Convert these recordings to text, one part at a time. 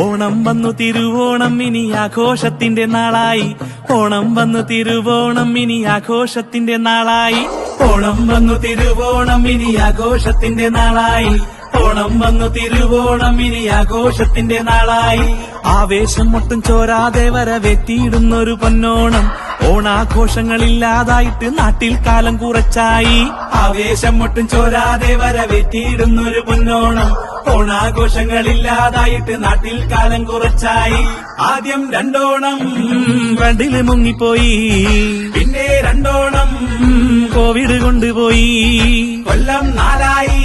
ഓണം വന്നു തിരുവോണം ഇനി ആഘോഷത്തിന്റെ നാളായി. ഓണം വന്നു തിരുവോണം ഇനി ആഘോഷത്തിന്റെ നാളായി. ഓണം വന്നു തിരുവോണം ഇനി ആഘോഷത്തിന്റെ നാളായി. ഓണം വന്നു തിരുവോണം ഇനി ആഘോഷത്തിന്റെ നാളായി. ആവേശം ഒട്ടും ചോരാതെ വരവേറ്റിയിടുന്നൊരു പൊന്നോണം. ഓണാഘോഷങ്ങളില്ലാതായിട്ട് നാട്ടിൽ കാലം കുറച്ചായി. ആവേശം ഒട്ടും ചോരാതെ വരവേറ്റിയിടുന്നൊരു പൊന്നോണം. ഓണാഘോഷങ്ങളില്ലാതായിട്ട് നാട്ടിൽ കാലം കുറച്ചായി. ആദ്യം രണ്ടോണം രണ്ടില് മുങ്ങിപ്പോയി, പിന്നെ രണ്ടോണം കോവിഡ് കൊണ്ടുപോയി. കൊല്ലം 4ആയി,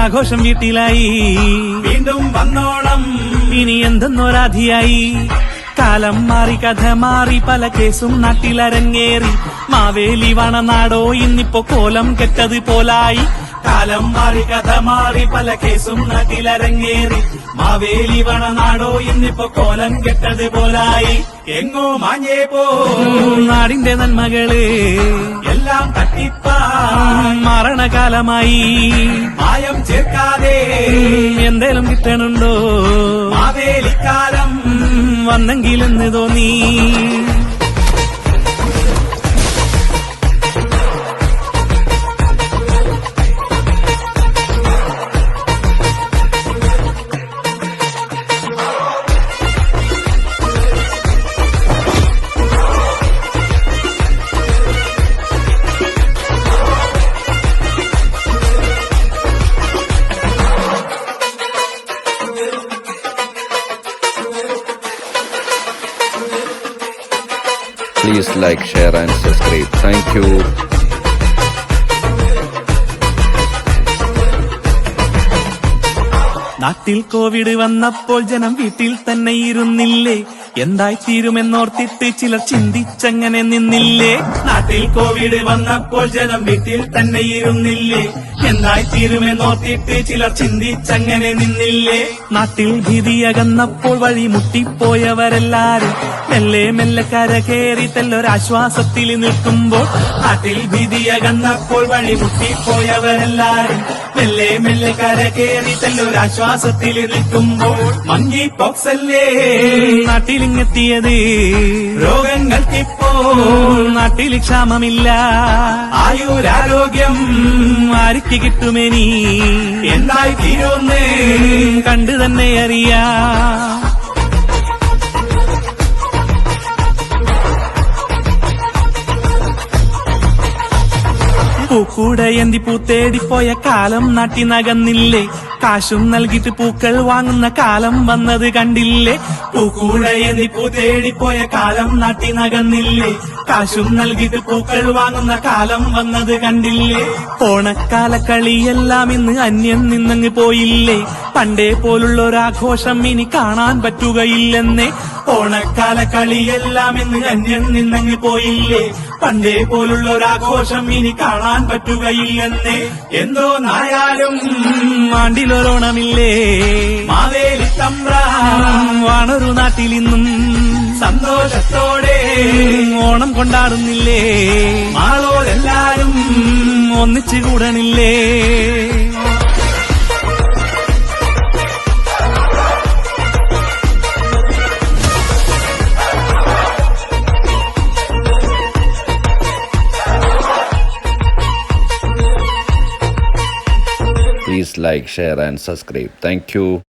ആഘോഷം വീട്ടിലായി. വീണ്ടും വന്നോണം, ഇനി എന്തെന്നൊരാധിയായി. കാലം മാറി, കഥ മാറി, പല കേസും നാട്ടിലരങ്ങേറി. മാവേലി വണനാടോ ഇന്നിപ്പോ കോലം കെട്ടത് പോലായി. കാലം മാറി, കഥ മാറി, പല കേസും നാട്ടിലരങ്ങേറി. മാവേലി വണനാടോ ഇന്നിപ്പോ കോലം കെട്ടത് പോലായി. എങ്ങോ മാഞ്ഞേ പോ നാടിന്റെ നന്മകള് എല്ലാം തട്ടിപ്പാ മരണകാലമായി. മായം ചേർക്കാതെ എന്തേലും കിട്ടണുണ്ടോ? മാവേലിക്കാലം വന്നെങ്കിലെന്ന് തോന്നി. Please like, share and subscribe. Thank you. നാട്ടിൽ കോവിഡ് വന്നപ്പോൾ ജനം വീട്ടിൽ തന്നെ ഇരുന്നില്ലേ? എന്തായി തീരുമെന്നോർത്തിട്ട് ചിലർ ചിന്തിച്ചങ്ങനെ നിന്നില്ലേ? നാട്ടിൽ കോവിഡ് വന്നപ്പോൾ ജനം വീട്ടിൽ തന്നെ ഇരുന്നില്ലേ? എന്തായി തീരുമെന്നോർത്തിട്ട് ചിലർ ചിന്തിച്ചങ്ങനെ നിന്നില്ലേ? നാട്ടിൽ ഭീതിയകന്നപ്പോൾ വഴി മുട്ടിപ്പോയവരെല്ലാരും മെല്ലെ മെല്ലെ കരകേറി തെല്ലൊരാശ്വാസത്തിൽ നിൽക്കുമ്പോൾ. നാട്ടിൽ ഭീതിയകന്നപ്പോൾ വഴി മുട്ടിപ്പോയവരെല്ലാരും മെല്ലെ മെല്ലെ കരകേറി തെല്ലൊരാശ്വാസത്തിൽ നിൽക്കുമ്പോൾ. മങ്കി പോക്സ് അല്ലേ നാട്ടിലിങ്ങെത്തിയത്? രോഗങ്ങൾക്കിപ്പോൾ നാട്ടിൽ ക്ഷാമമില്ല. ആയുരാരോഗ്യം ആർക്ക് കിട്ടുമെനി? എന്തായി തീരുമെന്ന് കണ്ടു തന്നെ അറിയാം. പൂക്കൂടയന്തി പൂത്തേടിപ്പോയ കാലം നാട്ടിനകന്നില്ലേ? കാശും നൽകിയിട്ട് പൂക്കൾ വാങ്ങുന്ന കാലം വന്നത് കണ്ടില്ലേ? പൂക്കൂടയന്തി പൂത്തേടിപ്പോയ കാലം നാട്ടിനകന്നില്ലേ? കാശും നൽകിയിട്ട് പൂക്കൾ വാങ്ങുന്ന കാലം വന്നത് കണ്ടില്ലേ? ഓണക്കാല കളിയെല്ലാം ഇന്ന് അന്യം നിന്നങ്ങ് പോയില്ലേ? പണ്ടേ പോലുള്ളൊരാഘോഷം ഇനി കാണാൻ പറ്റുകയില്ലെന്നേ. ഓണക്കാല കളിയെല്ലാം ഇന്ന് അന്യം നിന്നങ്ങ് പോയില്ലേ? പണ്ടേ പോലുള്ളൊരാഘോഷം ഇനി കാണാൻ പറ്റുകയില്ലെന്നേ. എന്തോ നായാലും ആണ്ടിലൊരോണമില്ലേ? മാവേലി തമ്പ്രാൻ വാണൊരു നാട്ടിലിന്നും സന്തോഷത്തോടെ ഓണം കൊണ്ടാടുന്നില്ലേ? മാളോരെല്ലാരും ഒന്നിച്ചു കൂടണില്ലേ? Please like, share and subscribe. Thank you.